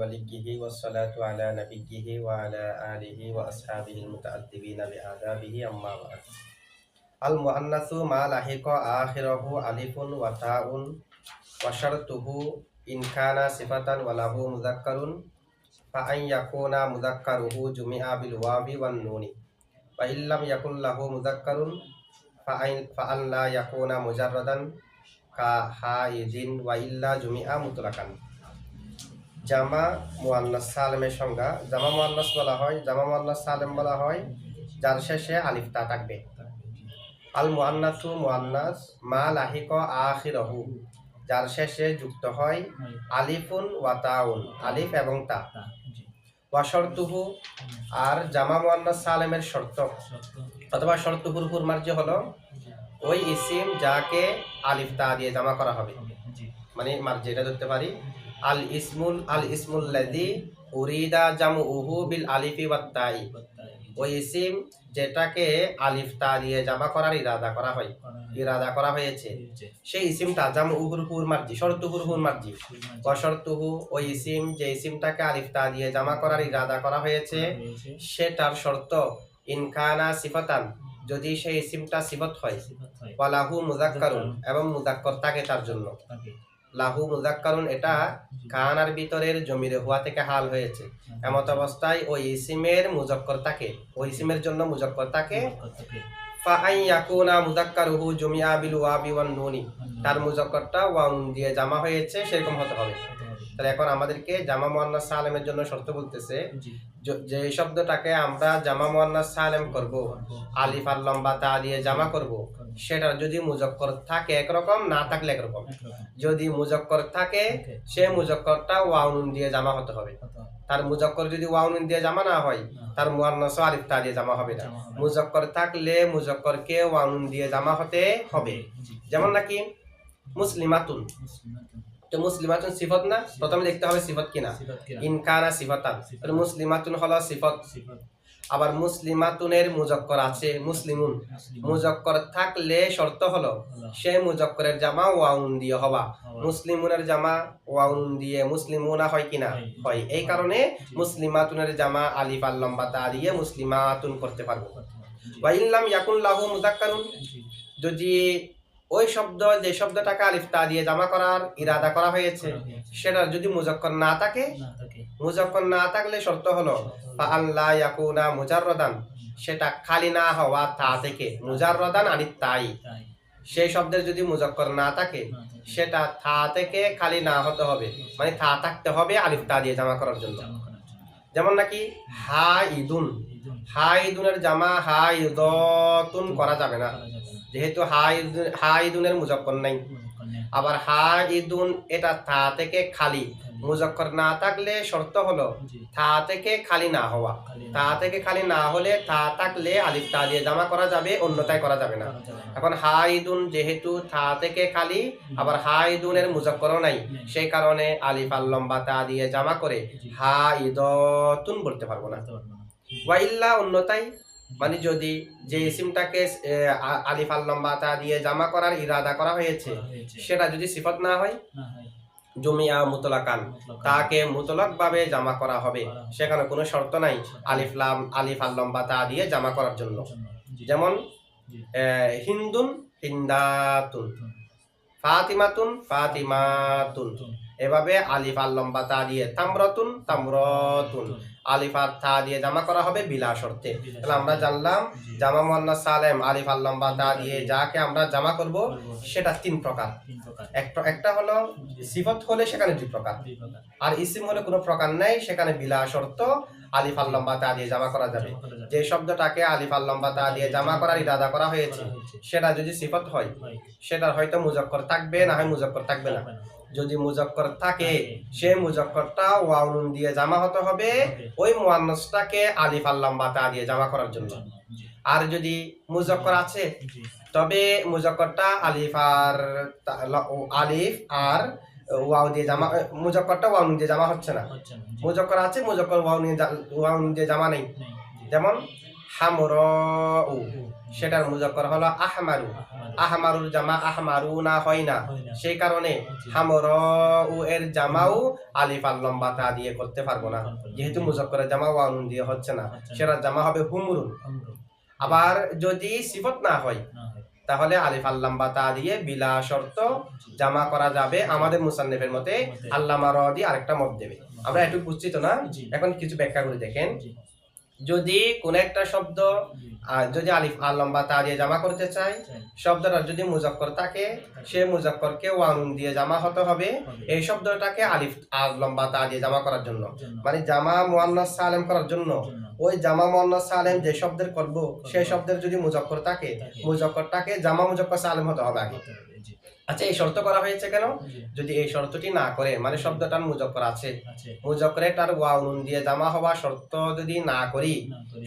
وليه والصلاة على نبيه وعلى آله وأصحابه المتأدبين بآدابه أما بعد المؤنث ما لحق آخره ألف وتاء وشرطه إن كان صفة وله مذكر فأن يكون مذكره جمع بالواو والنون وإن لم يكن له مذكر فأن لا يكون مجردا كحائض وإلا جمع مطلقا জামা মুয়ান্নাস সালেমের সংজ্ঞা জামা মুয়ান্নাস বলা হয়, জামা মুয়ান্নাস সালেম বলা হয় যার শেষে আলিফ তা থাকবে। আল মুয়ান্নাসু মুয়ান্নাস মা লাহিক আখিরহু যার শেষে যুক্ত হয় আলিফুন ওয়া তাউন আলিফ এবং তা। ওয়া শর্তুহু আর জামা মুয়ান্নাস সালেমের শর্ত অথবা শর্তুহুর মার্জি হলো ওই ইসিম যাকে আলিফ তা দিয়ে জামা করা হবে, মানে মার্জি এটা ধরতে পারি আল ইসমুল লাযী উরিদা জামউহু বিল আলিফি ওয়াত তাই, ওই ইসিম যেটাকে আলিফ তা দিয়ে জামা করার ইরাদা করা হয়েছে সেই ইসিমটা জামউহুর হুর মার্জি শর্তুহুর হুর মার্জি। ওয়া শর্তুহু ওই ইসিম যে ইসিমটাকে আলিফ তা দিয়ে জামা করার ইরাদা করা হয়েছে সেটার শর্ত ইন কানা সিফাতান যদি সেই ইসিমটা সিফত হয়, ওয়া লাহু মুযাক্কারুন এবং মুযাক্কার থাকে তার জন্য। লাহু মুযাক্কারুন এটা কানার ভিতরের জমিরে হুয়া থেকে হাল হয়েছে, এমত অবস্থায় ওই ইসিমের মুযাক্কার থাকে, ওই ইসিমের জন্য মুযাক্কার থাকে। ফা আন ইয়াকুনা মুযাক্কারুহু জুমিআ বিল ওয়াবি ওয়ান নুনি, তার মুযাক্কারটা ওয়ান দিয়ে জামা হয়েছে সেরকম হতে হবে। তাহলে এখন আমাদেরকে জামা মুয়ান্নাস সালেমের জন্য শর্ত বলতেছে যে শব্দটাকে আমরা জামা মুয়ান্নাস সালেম করব, আলিফ আর লম্বা তা দিয়ে জামা করব, সেটা যদি মুযাক্কার থাকে একরকম, না থাকলে একরকম। যদি মুযাক্কার থাকে সে মুযাক্কারটা ওয়াউন দিয়ে জামা হতে হবে। তার মুযাক্কার যদি ওয়াউন দিয়ে জামা না হয় তার মুয়ান্নাস আলিফ তা দিয়ে জামা হবে না। মুযাক্কার থাকলে মুযাক্কারকে ওয়াউন দিয়ে জামা হতে হবে। যেমন নাকি মুসলিমাতুন, তো মুসলিমাতুন সিফত না, প্রথমে দেখতে হবে সিফত কিনা। ইন কানা সিফাতান, তাহলে মুসলিমাতুন হলো সিফত। আবার মুসলিমাতুনের মুযাক্কার আছে মুসলিমুন, মুযাক্কার থাকলে শর্ত হলো সেই মুযাক্কারের জামা ওয়াউন দিয়ে হবা। মুসলিমুনের জামা ওয়াউন দিয়ে মুসলিমুনা হয় কিনা? হয়। এই কারণে মুসলিমাতুনের জামা আলিফ আর লম্বা তা দিয়ে মুসলিমাতুন করতে পারবো। ওয়া ইন লাম ইয়াকুন লাহু মুযাক্কারুন, যদি ওই শব্দ যে শব্দটাকে আলিফ তা দিয়ে জামা করার ইরাদা করা হয়েছে সেটার যদি মুযাক্কার না থাকে, মুযাক্কার না থাকলে শর্ত হলো ফা আল্লা ইয়াকুনা মুজাররাদান, সেটা খালি না হওয়া তা থেকে, মুজাররাদান আনিত তাই, সেই শব্দের যদি মুযাক্কার না থাকে সেটা থা থেকে খালি না হতে হবে, মানে থা থাকতে হবে আলিফ তা দিয়ে জামা করার জন্য। যেমন নাকি হাইদুন, হাইদুনের জামা হাইদাতুন করা যাবে না, যেহেতু হাইদুনের মুযাক্কার নাই। আবার হাইদুন এটা থা থেকে খালি, মুযাক্কার না থাকলে শর্ত হলো থা থেকে খালি না হওয়া। থা থেকে খালি না হলে থা থাকলে আলিফ তা দিয়ে জামা করা যাবে, অন্যথায় করা যাবে না। এখন হাইদুন যেহেতু থা থেকে খালি, আবার হাইদুনের মুযাক্কারও নাই, সেই কারণে আলিফ আর লম্বা তা দিয়ে জামা করে হাইদাতুন বলতে পারবো না। ওয়া ইল্লা অন্যথায়, মানে যদি যে ইসিমটাকে আলিফ আর লম্বা তা দিয়ে জামা করার ইরাদা করা হয়েছে সেটা যদি সিফত না হয়, জুমিআ মুতলাকান, তাকে মুতলাক ভাবে জামা করা হবে, সেখানে কোনো শর্ত নাই আলিফ আর লম্বা তা দিয়ে জামা করার জন্য। যেমন হিন্দুন হিন্দাতুন, ফাতিমাতুন ফাতিমাতুন, এভাবে আলিফ আর লম্বা তা দিয়ে তামরাতুন তামরাতুন, আলিফ আর তা দিয়ে জামা করা হবে বিলা শর্তে। তাহলে আমরা জানলাম জামা মুয়ান্নাস সালেম আলিফ আর লম্বা তা দিয়ে যাকে আমরা জামা করব সেটা তিন প্রকার। একটা হলো সিফত হলে সেখানে দুই প্রকার, আর ইসিম হলে কোনো প্রকার নাই, সেখানে বিলা শর্ত আলিফ আর লম্বা তা দিয়ে জামা করা যাবে। যে শব্দটাকে আলিফ আর লম্বা তা দিয়ে জামা করার ইরাদা করা হয়েছে সেটা যদি সিফত হয় সেটার হয়তো মুযাক্কার থাকবে, না হয় মুযাক্কার থাকবে না। যদি মুযাক্কার থাকে সেই মুযাক্কারটা ওয়াউন দিয়ে জামা হতে হবে ওই মুয়ান্নাসটাকে আলিফ আর লম্বা তা দিয়ে জামা করার জন্য। আর যদি মুযাক্কার আছে তবে মুযাক্কারটা আলিফ আর ওয়াও দিয়ে জামা, মুযাক্কারটা ওয়াউন দিয়ে জামা হচ্ছে না। মুযাক্কার আছে, মুযাক্কার ওয়াউন দিয়ে জামা নেই। যেমন হামরাউ, সেটার মুজাক্কর হলো আহমারু। আহমারুর জামা আহমারুনা হয় না, সেই কারণে হামরাউ এর জামাও আলিফ আর লম্বা তা দিয়ে করতে পারবো না, যেহেতু মুজাক্করের জামা ওয়াও নুন দিয়ে হচ্ছে না, সেটার জামা হবে হুমরুন। আবার যদি সিফত না হয় তাহলে আলিফ আর লম্বা তা দিয়ে বিলা শর্ত জামা করা যাবে আমাদের মুসান্নিফের মতে। আল্লামা রাদি আরেকটা মত দেবে, আমরা একটু বুঝছি তো না। এখন কিছু ব্যাখ্যা করে দেখেন, যদি কোন একটা শব্দ যদি আলিফ আর লম্বা তা দিয়ে জামা করতে চাই, শব্দটা যদি মুজাক্কর থাকে, সে মুজাক্করকে ওয়াও নুন দিয়ে জামা হতে হবে এই শব্দটাকে আলিফ আর লম্বা তা দিয়ে জামা করার জন্য, মানে জামা মুয়ান্নাস সালেম করার জন্য। ওই জামা মুয়ান্নাস সালেম যে শব্দের করব, সেই শব্দের যদি মুজাক্কর থাকে, মুজাক্করটাকে জামা মুজাক্কর সালেম হতে হবে আগে। আচ্ছা, এই শর্ত করা হয়েছে কেন? যদি এই শর্তটি না করে, মানে শব্দটার মুজাক্কর আছে, মুজাক্করে তার ওয়াও নুন দিয়ে জামা হওয়া শর্ত যদি না করি,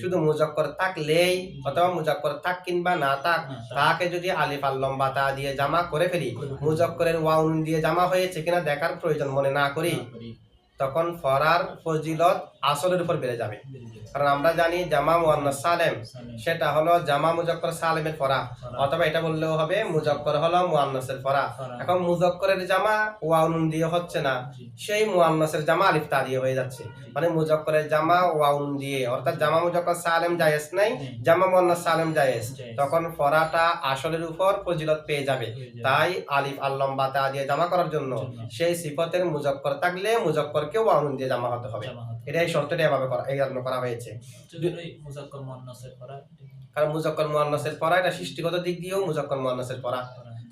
শুধু মুজাক্কর থাকলেই অথবা মুজাক্কর থাক কিংবা না থাক, তাকে যদি আলিফ আর লম্বা তা দিয়ে জামা করে ফেলি, মুজাক্করের ওয়াও নুন দিয়ে জামা হয়েছে কিনা দেখার প্রয়োজন মনে না করি, তখন ফরার ফজিলত আসলের উপর বেড়ে যাবে। কারণ আমরা জানি জামা মুয়ান্নাস সালেম সেটা হলো জামা মুজাক্কর সালেমের ফরা, অথবা এটা বললেও হবে মুজাক্কর হলো মুয়ান্নাসের ফরা। এখন মুজাক্করের জামা ওয়াও নুন দিয়ে হচ্ছে না, সেই মুয়ান্নাসের জামা আলিফ তা দিয়ে হয়ে যাচ্ছে, মানে মুজাক্করের জামা ওয়াও নুন দিয়ে, অর্থাৎ জামা মুজাক্কর সালেম জায়েজ নাই, জামা মুয়ান্নাস সালেম জায়েজ, তখন ফরাটা আসলের উপর ফজিলত পেয়ে যাবে। তাই আলিফ আর লম্বা তা দিয়ে জামা করার জন্য সেই সিফতের মুজাক্কর থাকলে মুজাক্করকে ওয়াও নুন দিয়ে জামা হতে হবে। এটাই শর্তটা এভাবে করা হয়েছে। কারণ মুজাক্কর মুয়ান্নাসের পড়া এটা সৃষ্টিগত দিক দিয়েও মুজাক্কর মুয়ান্নাসের পড়া,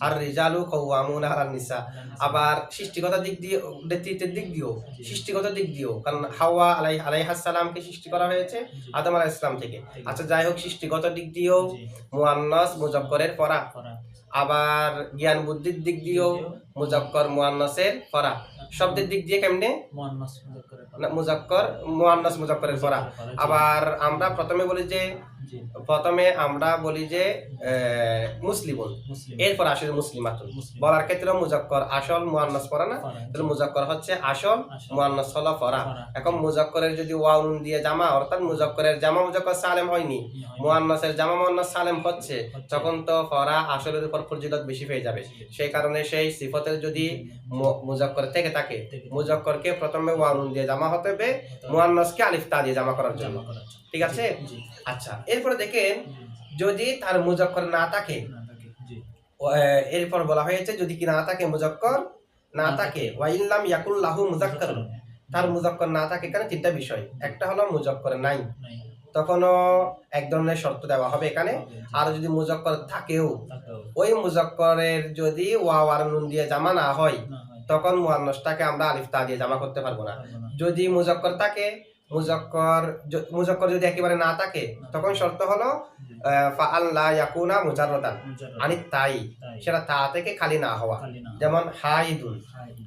আর রিজালু কাওয়ামুনা আলান নিসা, আবার সৃষ্টিগত দিক দিয়ে, নেতৃত্বের দিক দিয়েও, সৃষ্টিগত দিক দিয়েও, কারণ হাওয়া আলাইহিস সালামকে সৃষ্টি করা হয়েছে আদম আলাইহিস সালাম থেকে। আচ্ছা, যাই হোক, সৃষ্টিগত দিক দিয়েও মুয়ান্নাস মুজাক্করের পড়া, আবার জ্ঞান বুদ্ধির দিক দিয়েও মুজাক্কর মুয়ান্নাসের পড়া। শব্দের দিক দিয়ে কেমনে? মুজাক্কর মুয়ান্নাস মুজাক্করের পড়া। আবার আমরা প্রথমে বলি যে মুসলিমুন, এরপর আসলে মুসলিমাতুন বলার ক্ষেত্রে মুজাক্কর আসল মুয়ান্নাস পড়া না, তাহলে মুজাক্কর হচ্ছে আসল, মুয়ান্নাস হলো পড়া। এখন মুজাক্করের যদি ওয়াও নুন দিয়ে জামা, অর্থাৎ মুজাক্করের জামা মুজাক্কর সালেম হয়নি, মুয়ান্নাসের জামা মুয়ান্নাস সালেম হচ্ছে, তখন তো পড়া আসলের উপর ফজিলত বেশি পেয়ে যাবে। সেই কারণে সেই সিফতের যদি মুজাক্কর থেকে থাকে, মুজাক্করকে প্রথমে ওয়াও নুন দিয়ে জামা হতে হবে, মুয়ান্নাসকে আলিফ তা দিয়ে জামা করার জন্য। ঠিক আছে? আচ্ছা, এরপরে দেখেন, যদি তার মুজাক্কর না থাকে, এরপর বলা হয়েছে যদি কি না থাকে, মুজাক্কর না থাকে, ওয়া ইল্লাম ইয়াকুল লাহু মুজাক্কারুন, তার মুজাক্কর না থাকে, এখানে তিনটা বিষয়। একটা হলো মুজাক্কর নাই, তখনও এক ধরনের শর্ত দেওয়া হবে এখানে। আর যদি মুজাক্কর থাকেও, ওই মুজাক্করের যদি ওয়াও আর নুন দিয়ে জামা না হয়, তখন মুয়ান্নাসটাকে আমরা আলিফ তা দিয়ে জামা করতে পারবো না। যদি মুজাক্কর থাকে, মুজাক্কর যদি একেবারে না থাকে, তখন শর্ত হলো ফাআল লা ইয়াকুনা মুজাররাদান আনিত তাই, সেটা তা থেকে খালি না হওয়া। যেমন হাইদুন,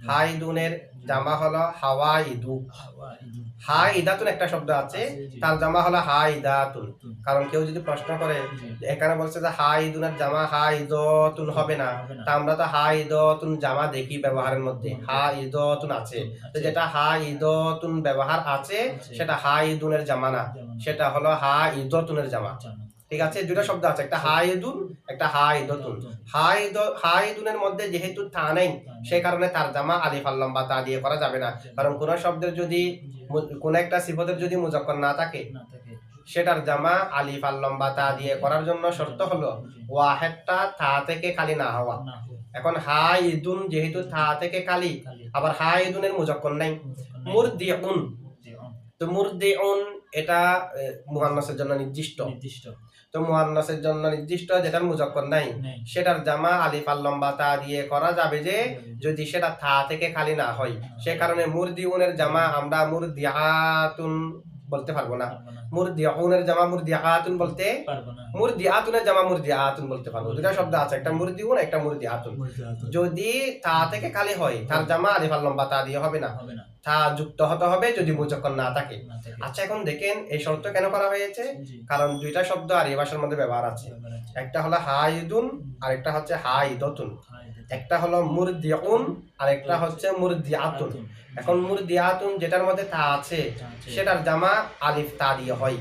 হাইদুনের জামা হলো হাওয়াইদু। হাইদাতুন একটা শব্দ আছে, তার জামা হলো হাইদাতুন। কারণ কেউ যদি প্রশ্ন করে, এখানে বলছে যে হাইদুনের জামা হাইদাতুন হবে না, তা আমরা তো হাইদাতুন জামা দেখি ব্যবহারের মধ্যে, হাইদাতুন আছে, তো যেটা হাইদাতুন ব্যবহার আছে সেটা হাইদুনের জামা না, সেটা হলো হাইদাতুনের জামা। ঠিক আছে? দুটো শব্দ আছে, একটা হাইদুন, একটা হাইদাতুন। হাইদুনের মধ্যে যেহেতু তা নেই, সেই কারণে তার জামা আলিফ আর লম্বা তা দিয়ে করা যাবে না। কারণ কোন শব্দের যদি, কোন একটা সিফতের যদি মুজাক্কর না থাকে, সেটার জামা আলিফ আর লম্বা তা দিয়ে করার জন্য শর্ত হলো ওয়াহেদটা তা থেকে খালি না হওয়া। এখন হাইদুন যেহেতু তা থেকে খালি, আবার হাইদুনের মুজাক্কর নাই, মুরদিউন, তো মুরদিউন এটা মুয়ান্নাসের জন্য নির্দিষ্ট, তো মুয়ান্নাসের জন্য নির্দিষ্ট যেটার মুজাক্কর নাই, সেটার জামা আলিফ আর লম্বা তা দিয়ে করা যাবে যে যদি সেটা থা থেকে খালি না হয়। সে কারণে মুরদিউনের জামা আমরা মুরদিআতুন বলতে পারবো না, মুরদিউনের জামা মুরদিআতুন বলতে পারবো না, মুরদিআতুনের জামা মুরদিআতুন বলতে পারবো। দুটো শব্দ আছে, একটা মুরদিউন, একটা মুরদিআতুন। যদি তা থেকে খালি হয়, তার জামা আলিফ আর লম্বা তা দিয়ে হবে না, তা যুক্ত হতে হবে যদি মুজাক্কর না থাকে। আচ্ছা, এখন দেখেন এই শর্ত কেন করা হয়েছে? কারণ দুইটা শব্দ আর এই ভাষার মধ্যে ব্যবহার আছে, একটা হলো হাইদুন আর একটা হচ্ছে হাইদাতুন, একটা হলো মুরদিউন আর একটা হচ্ছে মুরদিআতুন। এখন মুরদিআতুন যেটার মধ্যে তা আছে, সেটার জামা আলিফ তা দিয়ে হয়,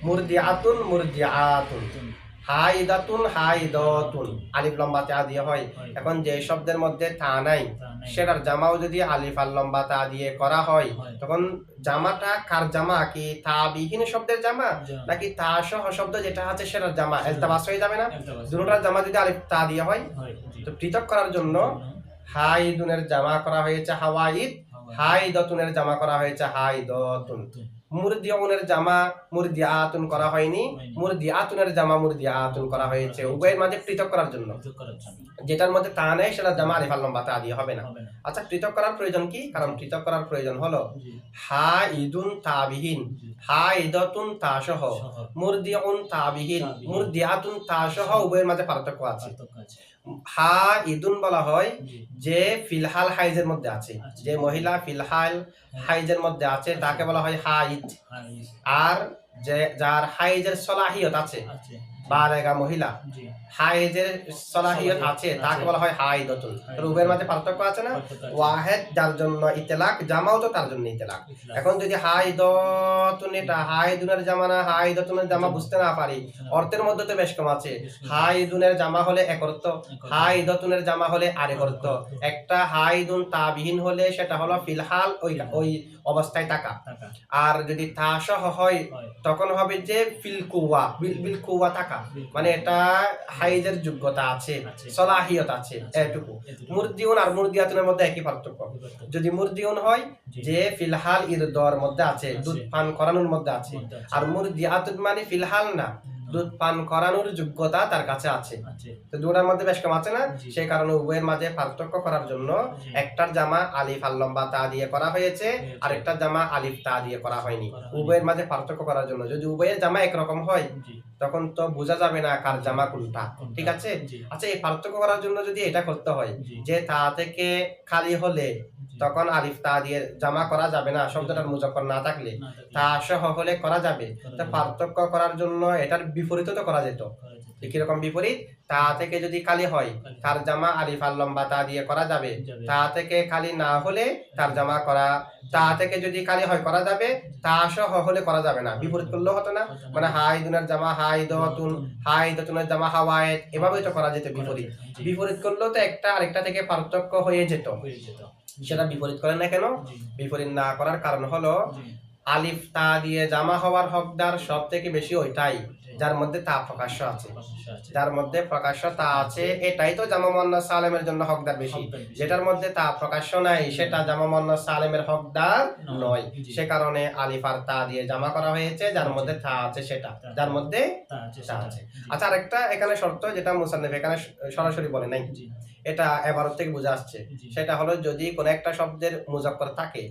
মুরদিআতুন মুরদিআতুন, হাইদাতুন হাইদাতুন, আলিফ লম্বা তা দিয়ে হয়। এখন যে শব্দের মধ্যে তা নাই সেটার জামাও যদি আলিফ আর লম্বা তা দিয়ে করা হয়, তখন জামাটা কার জামা? কি তাবিহীন শব্দের জামা নাকি তা সহ শব্দ যেটা আছে সেটার জামা? ইলতিবাস হয়ে যাবে না? দুটোটার জামা যদি আলিফ তা দিয়ে হয়, তো পৃথক করার জন্য হাইদুনের জামা করা হয়েছে হাওয়াইদ, হাইদাতুনের জামা করা হয়েছে হাইদাতুন। মুরদিউনের জামা মুরদিআতুন করা হয়নি, মুরদিআতুনের জামা মুরদিআতুন করা হয়েছে, উভয়ের মাঝে পৃথক করার জন্য। যেটার মধ্যে তা নেই সেটার জামা আলিফ আর লম্বা তা দিয়ে হবে না। আচ্ছা, পৃথক করার প্রয়োজন কি? কারণ পৃথক করার প্রয়োজন হলো হাইদুন তাবিহীন, হাইদাতুন তা সহ, মুরদিউন তাবিহীন, মুরদিআতুন তা সহ, উভয়ের মাঝে পার্থক্য আছে। হাইদুন বলা হয় যে ফিলহাল হাইজের মধ্যে আছে, যে মহিলা ফিলহাল হাইজের মধ্যে আছে তাকে বলা হয় হাইদ। আর যে যার হাইজের সলাহিয়ত আছে, বালেগা মহিলা হাইজের সলাহিয়ত আছে, তাকে বলা হয় হাইদাতুন। উভয়ের মাঝে পার্থক্য আছে না? ওয়াহেদ যার জন্য ইতলাক, জামাও তো তার জন্য ইতলাক। এখন যদি হাইদাতুন এটা হাইদুনের জামা না হাইদাতুনের জামা বুঝতে না পারি, অর্থের মধ্যে তো বেশ কম আছে। হাইদুনের জামা হলে এক অর্থ, হাইদাতুনের জামা হলে আরেক অর্থ। একটা হাইদুন তাবিহীন হলে সেটা হলো ফিলহাল ওই অবস্থায় থাকা, আর যদি তা সহ হয় তখন হবে যে ফিল কুওয়া, বিল কুওয়া থাকা, মানে এটা হাইজের যোগ্যতা আছে, সলাহিয়ত আছে, এটুকু। মুরদিউন আর মুরদিআতুনের মধ্যে একই পার্থক্য। যদি মুরদিউন হয় যে ফিলহাল ইরদর মধ্যে আছে, দুধ পান করানোর মধ্যে আছে, আর মুরদিআতুন মানে ফিলহাল না, দুধ পান করানোর যোগ্যতা তার কাছে আছে। তো দুটার মধ্যে বেশ কম আছে না? সেই কারণে উভয়ের মাঝে পার্থক্য করার জন্য একটার জামা আলিফ আর লম্বা তা দিয়ে করা হয়েছে, আর একটার জামা আলিফ তা দিয়ে করা হয়নি। উভয়ের মাঝে পার্থক্য করার জন্য। যদি উভয়ের জামা একরকম হয় তখন তো বোঝা যাবে না কার জামা কোনটা, ঠিক আছে? আচ্ছা, এই পার্থক্য করার জন্য যদি এটা করতে হয় যে তা থেকে খালি হলে তখন আলিফ তা দিয়ে জামা করা যাবে না, শব্দটার মুজাক্কর না থাকলে তা সহ হলে করা যাবে। তো পার্থক্য করার জন্য এটার বিপরীত তো করা যেত। কিরকম বিপরীত? তা থেকে যদি খালি হয় তার জামা আলিফ আর লম্বা তা দিয়ে করা যাবে, তা থেকে খালি না হলে তার জামা করা, তা থেকে যদি খালি হয় করা যাবে, তা সহ হলে করা যাবে না। বিপরীত করলেও হতো না? মানে হাইদুনের জামা হাইদাতুন, হাইদাতুনের জামা হাওয়ায়েদ, এভাবেই তো করা যেত। বিপরীত বিপরীত করলেও তো একটা আরেকটা থেকে পার্থক্য হয়ে যেত। সেটা বিপরীত করে না কেন? বিপরীত না করার কারণ হলো আলিফ তা দিয়ে জামা হওয়ার হকদার সব থেকে বেশি ওইটাই যার মধ্যে তা প্রকাশ্য আছে, যার মধ্যে প্রকাশ্য তা আছে, এটাই তো জামা মুয়ান্নাস সালেমের জন্য হকদার বেশি। যেটার মধ্যে তা প্রকাশ্য নাই সেটা জামা মুয়ান্নাস সালেমের হকদার নয়। সে কারণে আলিফ আর তা দিয়ে জামা করা হয়েছে যার মধ্যে তা আছে, সেটা যার মধ্যে তা আছে। আচ্ছা, আরেকটা এখানে শর্ত যেটা মুসান্নিফ এখানে সরাসরি বলে নাই, এটা এবারত থেকে বোঝা আসছে। সেটা হলো যদি কোন একটা শব্দের মুজাক্কর থাকে,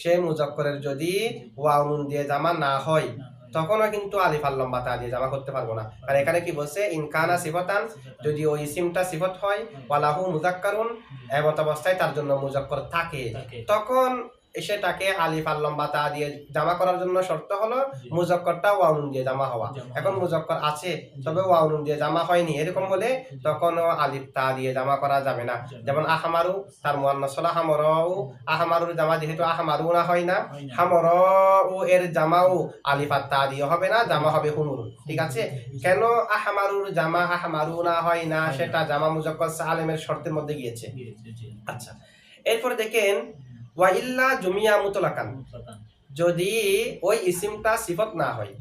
সেই মুজাক্করের যদি ওয়াও নুন দিয়ে জামা না হয় তখনও কিন্তু আলিফ আর লম্বা তা দিয়ে জামা করতে পারবো না। আর এখানে কি বলছে? ইনকানা সিফাতান, যদি ওই ইসিমটা সিফত হয়, ওয়ালাহু মুযাক্কারুন, এমত অবস্থায় তার জন্য মুজাক্কর থাকে, তখন সেটাকে আলিফ আর লম্বা তা দিয়ে জামা করার জন্য শর্ত হলো মুজাক্করটা ওয়াও নুন দিয়ে জামা হওয়া। এখন মুজাক্কর আছে তবে ওয়াও নুন দিয়ে জামা হয়নি, এরকম হলে তখনও আলিফ তা দিয়ে জামা করা যাবে না। যেমন আহমারু, তার মুয়ান্নাস হলো হামরাউ, আহমারুর জামা যেহেতু আহমারুনা হয় না, হামরাউ এর জামাও আলিফ আর তা দিয়ে হবে না, জামা হবে হুমুর, ঠিক আছে? কেন আহমারুর জামা আহমারুনা হয় না? সেটা জামা মুজাক্কর সালেমের শর্তের মধ্যে গিয়েছে। আচ্ছা, এরপর দেখেন ওয়া ইল্লা জুমিয়া মুতলাকান, যদি ওই ইসিমটা সিফত না হয়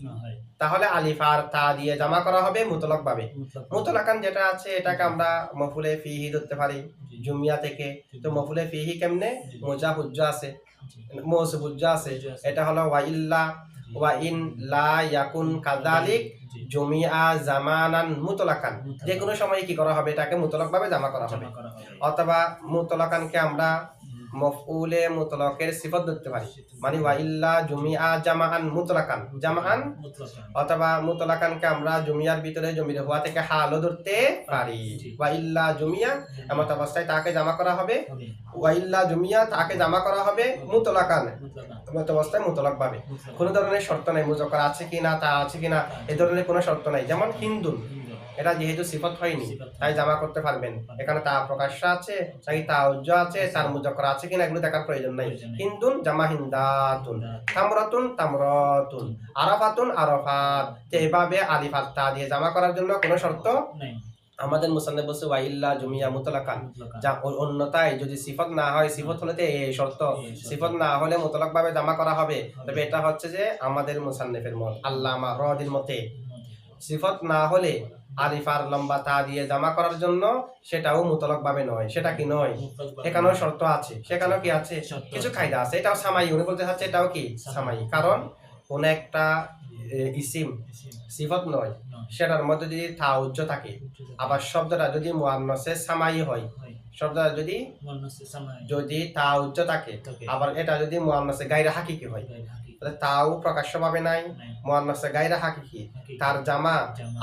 তাহলে আলিফ আর তা দিয়ে জামা করা হবে মুতলাক ভাবে। মুতলাকান যেটা আছে এটাকে আমরা মফুলে ফিহি ধরতে পারি জুমিয়া থেকে। তো মফুলে ফিহি কেমনে? মুজা হুজ্জা আছে, মৌসুফ হুজ্জা আছে। এটা হলো ওয়া ইল্লা ওয়া ইন লা ইয়াকুন কাযালিক জুমিয়া জামানান মুতলাকান, যে কোনো সময় কি করা হবে? এটাকে মুতলাক ভাবে জামা করা হবে। অথবা মুতলাকানকে আমরা মফউলে মুতলাকের সিফত ধরতে পারি, মানে ওয়া ইল্লা জুমিয়া জামাআন মুতলাকান, জামাআন। অথবা মুতলাকানকে আমরা জুমিয়ার ভিতরে জমির হুয়া থেকে হালও ধরতে পারি। ওয়া ইল্লা জুমিয়া, এমত অবস্থায় তাকে জামা করা হবে, ওয়া ইল্লা জুমিয়া তাকে জামা করা হবে মুতলাকান, মত অবস্থায় মুতলাক ভাবে কোনো ধরনের শর্ত নাই, মুজাক্কার আছে কিনা তা আছে কিনা এই ধরনের কোনো শর্ত নাই। যেমন হিন্দুন, এটা যেহেতু সিফত হয়নি তাই জামা করতে পারবেন। এখানে তা প্রকাশ্য আছে নাকি তা উজ্জ আছে, তার মুজাক্কার আছে কিনা এগুলো দেখার প্রয়োজন নাই। হিন্দুন জামা হিন্দাতুন, তামরাতুন তামরাতুন, আরাফাতুন আরাফাত, এভাবে আলিফ আর তা দিয়ে জামা করার জন্য কোনো শর্ত আমাদের মুসান্নিফ বলছে ওয়াইল্লা জুমিয়া মুতলাকান, যা অন্যথায় যদি সিফত না হয়, সিফত হলে তো এই শর্ত, সিফত না হলে মুতলাক ভাবে জামা করা হবে। তবে এটা হচ্ছে যে আমাদের মুসান্নিফের মত, আল্লামা রদির মতে সিফত না হলে আলিফ আর লম্বা তা দিয়ে জামা করার জন্য সেটাও মুতলাক ভাবে নয়। সেটা কি নয়, এখানেও শর্ত আছে, সেখানেও কি আছে কিছু কায়দা আছে। এটাও সামাই, উনি বলতে চাচ্ছে এটাও কি সামাই, কারণ কোন একটা ইসিম সিফত নয়, সেটার মধ্যে যদি তা উজ্জ থাকে, আবার শব্দটা যদি মুআন্নাসে সামাই হয়, শব্দটা যদি তা উজ্জ থাকে, আবার এটা যদি মুআন্নাসে গায়রে হাকিকি হয়, তাহলে তাও প্রকাশ্য ভাবে নাই, মুআন্নাসে গায়রে হাকিকি, তার জামা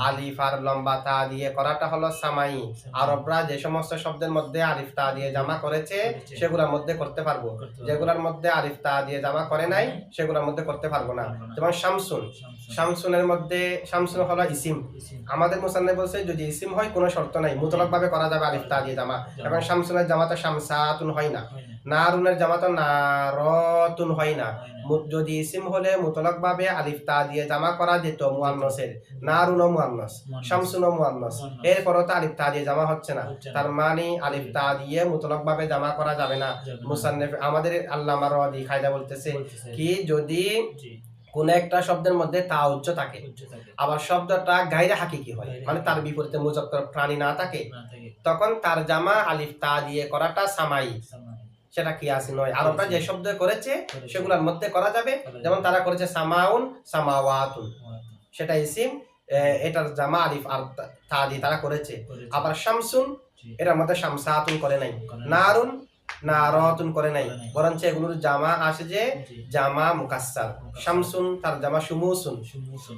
আলিফ আর লম্বা তা দিয়ে করাটা হলো সামাই। আরবরা যে সমস্ত শব্দের মধ্যে আলিফ তা দিয়ে জামা করেছে সেগুলোর মধ্যে করতে পারবো, যেগুলোর মধ্যে আলিফ তা দিয়ে জামা করে নাই সেগুলোর মধ্যে করতে পারবো না। যেমন শামসুন, শামসুনের মধ্যে শামসুন হলো ইসিম, আমাদের মুসান্নিফ বলছে যদি ইসিম হয় কোনো শর্ত নাই, মুতলাক ভাবে করা যাবে আলিফ তা দিয়ে জামা। এখন শামসুনের জামা তো শামসাতুন হয় না, নারুনের জামা তো নারতুন হয় না। যদি ইসিম হলে মুতলাক ভাবে আলিফ তা দিয়ে জামা করা যেত মুআন্নাসের, নারুন ও মুআন্নাস, শামসুন ও মুআন্নাস, এরপরও তো আলিফ তা দিয়ে জামা হচ্ছে না, তার মানে আলিফ তা দিয়ে মুতলাক ভাবে জামা করা যাবে না। মুসান্নিফ আমাদের আল্লামা রদি কায়দা বলতেছে কি, যদি কোন একটা শব্দের মধ্যে তা উচ্চ থাকে, আবার শব্দটা গায়রে হাকিকি হয়, মানে তার বিপরীতে মুজাক্কার প্রাণী না থাকে, তখন তার জামা আলিফ তা দিয়ে করাটা সামাই, সেটা কিয়াসি নয়। আরবরা যে শব্দ করেছে সেগুলোর মধ্যে করা যাবে। যেমন তারা করেছে সামাউন সামাওয়াতুন, সেটা ইসিম, এটার জামা আলিফ আর তা দিয়ে তারা করেছে। আবার শামসুন, এটার মধ্যে শামসাতুন করে নাই, নারুন নারাতুন করে নাই, বরঞ্চ এগুলোর জামা আসে যে জামা মুকাসসার। শামসুন তার জামা শুমুসুন,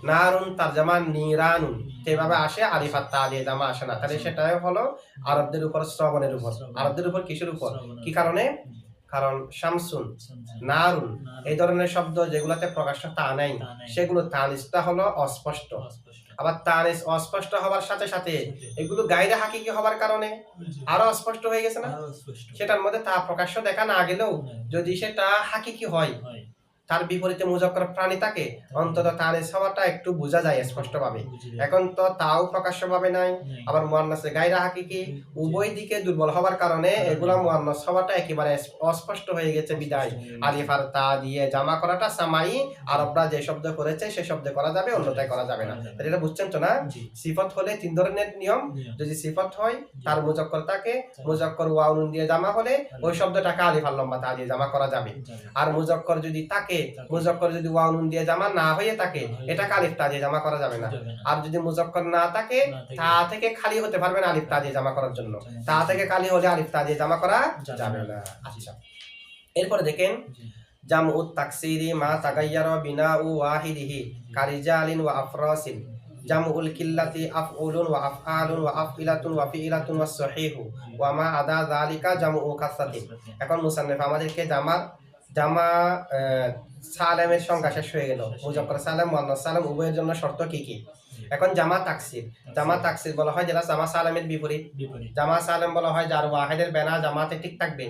নারুন তার জামা নিরানুন, সেভাবে আসে, আলিফ আর তা দিয়ে জামা আসে না। তাহলে সেটাই হলো আরবদের উপর শ্রবণের উপর। আরবদের উপর কিসের উপর, কি কারণে? কারণ শামসুন নারুন এই ধরনের শব্দ যেগুলোতে প্রকাশ্য তা নাই, সেগুলো তানিসটা হলো অস্পষ্ট। আবার তানিস অস্পষ্ট হওয়ার সাথে সাথে এগুলো গায়রে হাকিকি হওয়ার কারণে আরো অস্পষ্ট হয়ে গেছে না। সেটার মধ্যে তা প্রকাশ্য দেখা না গেলেও যদি সেটা হাকিকি হয়, তার বিপরীতে মুজাক্কার প্রাণী থাকে, অন্তত তানিস হওয়াটা একটু বোঝা যায় স্পষ্টভাবে। এখন তো তাও প্রকাশ্যভাবে নাই, আবার মুআন্নাসে গায়রে হাকিকি, উভয় দিকে দুর্বল হওয়ার কারণে এগুলা মুআন্নাস হওয়াটা একেবারে অস্পষ্ট হয়ে গেছে। বিদায় আলিফ আর তা দিয়ে জামা করাটা সামাই, আরবরা যে শব্দ করেছে সে শব্দে করা যাবে, অন্যথায় করা যাবে না। এটা বুঝছেন তো না? সিফত হলে তিন ধরনের নিয়ম। যদি সিফত হয় তার মুজাক্কার থাকে, মুজাক্কার ওয়াও নুন দিয়ে জামা হলে ওই শব্দটাকে আলিফ আর লম্বা তা দিয়ে জামা করা যাবে। আর মুজাক্কার যদি থাকে, মুজাক্কার যদি ওয়াও নুন দিয়ে জামা না হয়ে থাকে, এটাকে আলিফ তা দিয়ে জামা করা যাবে না। আর যদি মুজাক্কার না থাকে, তা থেকে খালি হতে পারবে না আলিফ তা দিয়ে জামা করার জন্য, তা থেকে খালি হলে আলিফ তা দিয়ে জামা করা যাবে না। আচ্ছা, এরপরে দেখেন জামউত তাকসিরি মা তাগায়্যারা বিনাউ ওয়াহিদিহি কারিজালিন ওয়া আফরাসিন, জামউল কিল্লাতি আফউলুন ওয়া আফআলুন ওয়া আফইলাতুন ওয়া ফিইলাতুন ওয়া সহিহু ওয়া মা আদা যালিকা জামউ কাসাতিন। এখন মুসান্নিফ আমাদেরকে জামা সালামের সংখ্যা শেষ হয়ে গেল। মুজাক্কার সালাম মুআন্নাস সালাম উভয়ের জন্য শর্ত কি কি? এখন জামা তাকসির, জামা তাকসির বলা হয় যেটা জামা সালামের বিপরীত। জামা সালাম বলা হয় যার ওয়াহিদের বেনা জামাতে ঠিক থাকবে,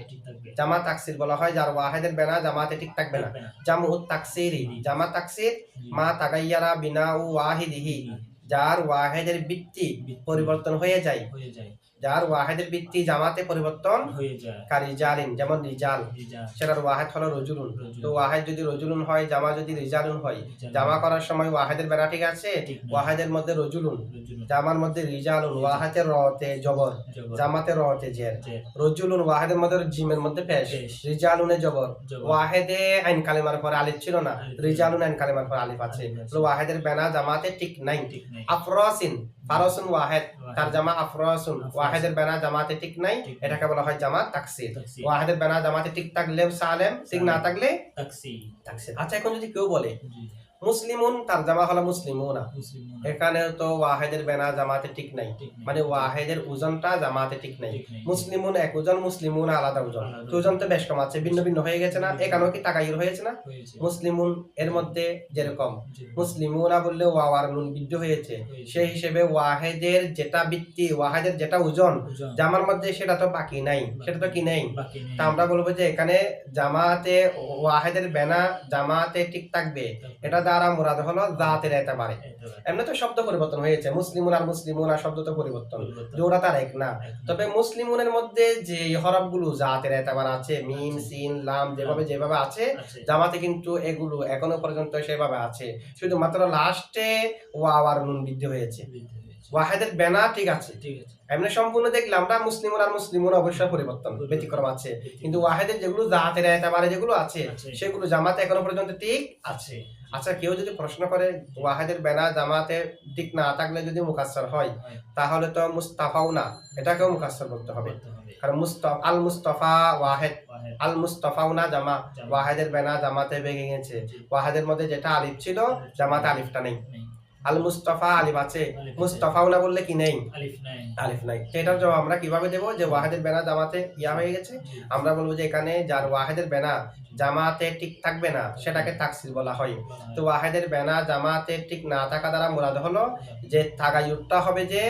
জামা তাকসির বলা হয় যার ওয়াহিদের বেনা জামাতে ঠিক থাকবে না। জামউত তাকসিরি, জামা তাকসির মা তাগায়্যারা বিনাউ ওয়াহিদিহি, যার ওয়াহিদের ভিত্তি পরিবর্তন হয়ে যায়, যার ওয়াহিদের ভিত্তি জামাতে পরিবর্তন হয়ে যায়। কারিজালিন যেমন রিজাল, সেটার ওয়াহিদ হলো রজুলুন। তো ওয়াহিদ যদি রজুলুন হয়, জামা যদি রিজালুন হয়, জামা করার সময় ওয়াহিদের বেড়া ঠিক আছে, ওয়াহিদের মধ্যে রজুলুন, জামার মধ্যে রিজালুন, ওয়াহিদের রতে জবর, জামাতে রতে জের। রজুলুন ওয়াহিদের মধ্যে জিমের মধ্যে পেশ, রিজালুনে জবর, ওয়াহিদে আইন কালিমার পরে আলিফ ছিল না, রিজালুন আইন কালিমার পরে আলিফ আছে, তো ওয়াহিদের বেনা জামাতে ঠিক নাই। আফরাসিন, ফারাসুন ওয়াহিদ, তার জামা আফরাসুন, ওয়াহিদের বেনা জামাতে ঠিক নাই, এটাকে বলা হয় জামা তাকসির। ওয়াহিদের বেনা জামাতে ঠিক থাকলে সালেম, ঠিক না থাকলে তাকসির। আচ্ছা, এখন যদি কেউ বলে মুসলিমুন তারজামা হলো মুসলিমুনা। এখানে তো ওয়াহেদের বেনা জামাতে ঠিক নাই, মানে ওয়াহেদের ওজনটা জামাতে ঠিক নাই। মুসলিমুন এক ওজন, মুসলিমুন আলাদা ওজন, তো ওজন তো বেশ কম আছে, ভিন্ন ভিন্ন হয়ে গেছে না, এখানেও কি তাগায়ুর হয়েছে না? মুসলিমুন এর মধ্যে যেরকম মুসলিমুনা বললে ওয়াও আর নুন বৃদ্ধি হয়েছে, সেই হিসেবে ওয়াহেদের যেটা বৃত্তি, ওয়াহেদের যেটা ওজন জামার মধ্যে সেটা তো বাকি নাই, সেটা তো কি নেই। তা আমরা বলবো যে এখানে জামাতে ওয়াহেদের বেনা জামাতে ঠিক থাকবে, এটা দ্বারা মুরাদ হলো জাতের এতেবারে। এমনি তো শব্দ পরিবর্তন হয়েছে, মুসলিমুন আর মুসলিমুনা শব্দ তো পরিবর্তন, জোড়া তার এক না। তবে মুসলিমুনের মধ্যে যে হরফগুলো জাতের এতেবার আছে, মিম সিন লাম যেভাবে আছে জামাতে, কিন্তু এগুলো এখনো পর্যন্ত সেভাবে আছে, শুধুমাত্র লাস্টে ওয়াও আর নুন বৃদ্ধি হয়েছে। ওয়াহেদের বেনা ঠিক আছে, এমনি সম্পূর্ণ দেখলে আমরা মুসলিমুন আর মুসলিমুন অবশ্যই পরিবর্তন ব্যতিক্রম আছে, কিন্তু ওয়াহেদের যেগুলো জাতের এতেবারে যেগুলো আছে সেগুলো জামাতে এখনো পর্যন্ত ঠিক আছে। আচ্ছা, কেউ যদি প্রশ্ন করে ওয়াহেদের বেনা জামাতে ঠিক না থাকলে যদি মুকাসসার হয়, তাহলে তো মুস্তাফাও না, এটাকেও মুকাসসার করতে হবে, কারণ আল মুস্তাফা ওয়াহেদ, আল মুস্তাফাও না জামা, ওয়াহেদের বেনা জামাতে ভেঙে গেছে, ওয়াহেদের মধ্যে যেটা আলিফ ছিল জামাতে আলিফটা নেই, আল মুস্তাফা আলিফ আছে, মুস্তাফাও না বললে কি নেই, আলিফ নাই। সেটার জবাব আমরা কিভাবে দেবো যে ওয়াহেদের বেনা জামাতে ইয়া হয়ে গেছে? আমরা বলবো যে এখানে যার ওয়াহেদের বেনা জামাতে ঠিক থাকবে না সেটাকে তাকসির বলা হয়। তো ওয়াহেদের বেনা জামাতে ঠিক না থাকা দ্বারা মুরাদ হলো যে তাগায়ুরটা হবে যে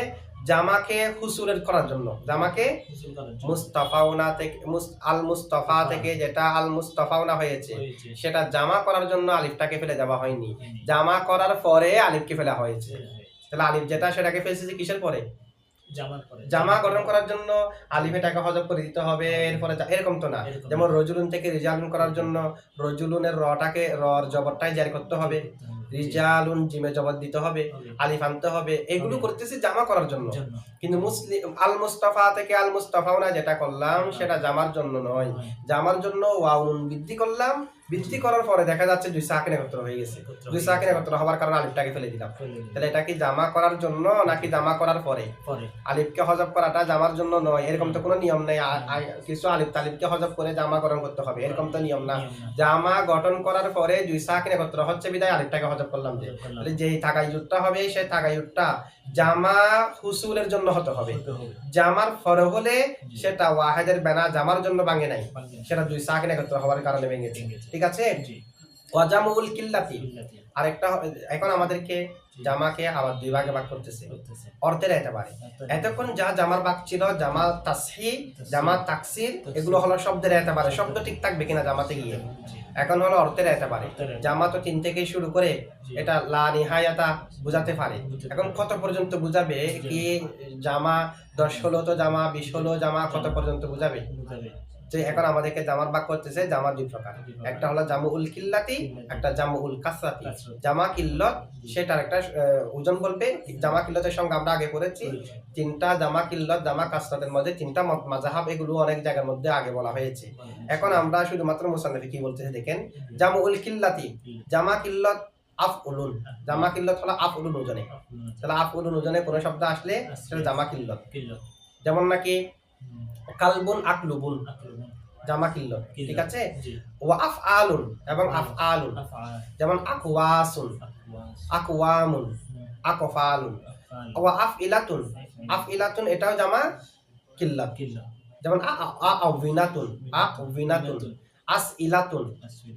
জামাকে হুসুলের করার জন্য, জামাকে মুস্তাফাউনা থেকে আল মুস্তাফা থেকে যেটা আল মুস্তাফাউনা হয়েছে সেটা জামা করার জন্য আলিফটাকে ফেলে দেওয়া হয়নি, জামা করার পরে আলিফকে ফেলা হয়েছে। তাহলে আলিফ যেটা সেটাকে ফেলছে কিসের পরে? জামা গঠন করার জন্য আলিফেটাকে হজব করে দিতে হবে, এরপরে এরকম তো না। যেমন রজুলুন থেকে রিজালুন করার জন্য রজুলুনের রটাকে রর জবরটাই জারি করতে হবে, রিজালুন জিমে জবর দিতে হবে, আলিফ আনতে হবে, এগুলো করতেছি জামা করার জন্য। কিন্তু মুসলিম আল মুস্তাফা থেকে আল মুস্তাফাউনা যেটা করলাম সেটা জামার জন্য নয়, জামার জন্য ওয়াও নুন বৃদ্ধি করলাম, বৃদ্ধি করার পরে দেখা যাচ্ছে দুই সাকিন একত্র হয়ে গেছে, দুই সাকিন একত্র হওয়ার কারণে আলিফটাকে ফেলে দিলাম। তাহলে এটা কি জামা করার জন্য নাকি জামা করার পরে? আলিফকে হজব করাটা জামার জন্য নয়, এরকম তো কোনো নিয়ম নেই। কিছু আলিফ তালিফকে হজব করে জামা গঠন করতে হবে, এরকম তো নিয়ম না। জামা গঠন করার পরে দুই সাকিন একত্র হচ্ছে বিদায় আলিফটাকে হজব করলাম, যে তাহলে যেই তাগায়ুরটা হবে সেই তাগায়ুরটা জামা হুসুলের জন্য হতে হবে। জামার ফর হলে সেটা ওয়াহেদের বেনা জামার জন্য ভাঙে নাই, সেটা দুই সাকিন একত্র হওয়ার কারণে ভেঙেছে। ঠিক আছে? ওয়াজামুল কিল্লাতি আরেকটা। এখন আমাদেরকে জামাকে আবার দুই ভাগে ভাগ করতেছে অর্থের এতেবারে। এতক্ষণ যা জামার ভাগ ছিল, জামা তাসহি, জামা তাকসির, এগুলো হলো শব্দের এতেবারে, শব্দ ঠিক থাকবে কিনা জামাতে গিয়ে। এখন হলো অর্থের এতেবারে। জামা তো 3 থেকে শুরু করে এটা লা নিহায়াতা বুঝাতে পারে। এখন কত পর্যন্ত বুঝাবে? কি জামা 10 হলো তো জামা, 20 হলো জামা, কত পর্যন্ত বুঝাবে? যে এখন আমাদেরকে জামার ভাগ করতেছে জামা 2 প্রকার, একটা হলো জামুল কিল্লাতি, একটা জামুল কাসরাতি। জামা কিল্লত সেটার একটা ওজন বলবে, জামা কিল্লতের সঙ্গে আমরা আগে পড়েছি 3টা জামা কিল্লত জামা কাসরাতের মধ্যে 3টা মাযহাব, এগুলো অনেক জায়গার মধ্যে আগে বলা হয়েছে। এখন আমরা শুধুমাত্র মুসান্নিফে কি বলতেছে দেখেন। জামুল কিল্লাতি জামা কিল্লত আফউলুন, জামা কিল্লত হলো আফউলুন ওজনে। তাহলে আফউলুন ওজনে কোন শব্দ আসলে সেটা জামা কিল্লত। যেমন নাকি কালবুন আকলুবুন, জামা কিল্লত। ঠিক আছে? ওয়া আফআলুন এবং আফআলুন, যেমন আকওয়াসুন, আকওয়ামুন, আকফালুন। ওয়া আফইলাতুন, আফইলাতুন এটাও জামা কিল্লত, যেমন আউবিনাতুন, আউবিনাতুন। আসইলাতুন